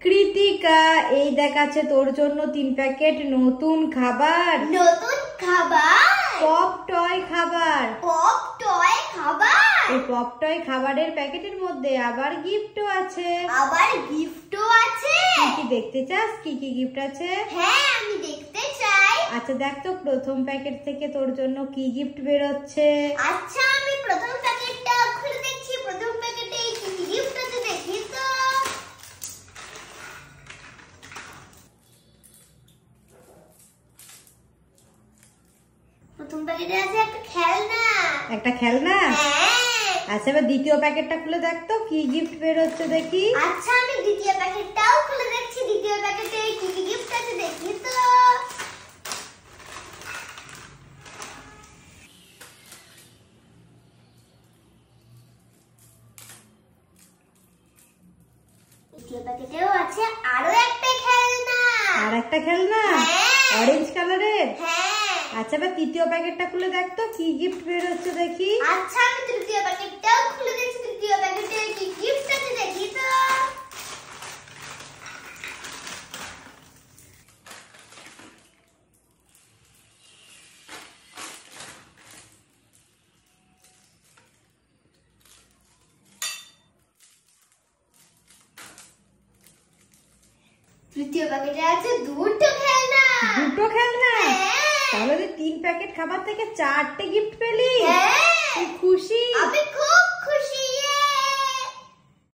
কৃতিকা, এই দেখাচ্ছে তোর জন্য 3 প্যাকেট নতুন খাবার। নতুন খাবার? পপ টয় খাবার। পপ টয় খাবার? এই পপ টয় খাবারের প্যাকেটের মধ্যে আবার গিফটও আছে। আবার গিফটও আছে? তুই কি দেখতে চাস কি কি গিফট আছে? হ্যাঁ, আমি দেখতে চাই। আচ্ছা দেখ তো প্রথম প্যাকেট থেকে তোর জন্য কি গিফট বেরোচ্ছে। আচ্ছা, আমি প্রথম প্যাকেটটা খুলে দেখছি। প্রথম প্যাকেটে কি কি গিফট আছে দেখি তো। প্রথম প্যাকেটে আছে একটা খেলনা। একটা খেলনা? হ্যাঁ। আচ্ছা এবার দ্বিতীয় প্যাকেটটা খুলে দেখ তো কি গিফট বেরোচ্ছে দেখি। আচ্ছা, আমি দ্বিতীয় প্যাকেটটাও খুলে দেখছি। দ্বিতীয় প্যাকেটে কি কি গিফট আছে দেখি তো। দ্বিতীয় প্যাকেটেও আছে আরো একটা খেলনা। আর একটা খেলনা? হ্যাঁ। অরেঞ্জ কালারের? হ্যাঁ। আচ্ছা এবার তৃতীয় প্যাকেটটা খুলে দেখ তো কি গিফট বেরোচ্ছে দেখি। আচ্ছা, আমি তৃতীয় প্যাকেটটাও খুলে দেখছি। তৃতীয় প্যাকেটে কি গিফট আছে দেখি তো। তৃতীয় প্যাকেটে আছে দুটো খেলনা। দুটো খেলনা? হ্যাঁ। তাহলে 3 প্যাকেট খাবার থেকে 4টে গিফট পেলি? হ্যাঁ। তুই খুশি? আমি খুব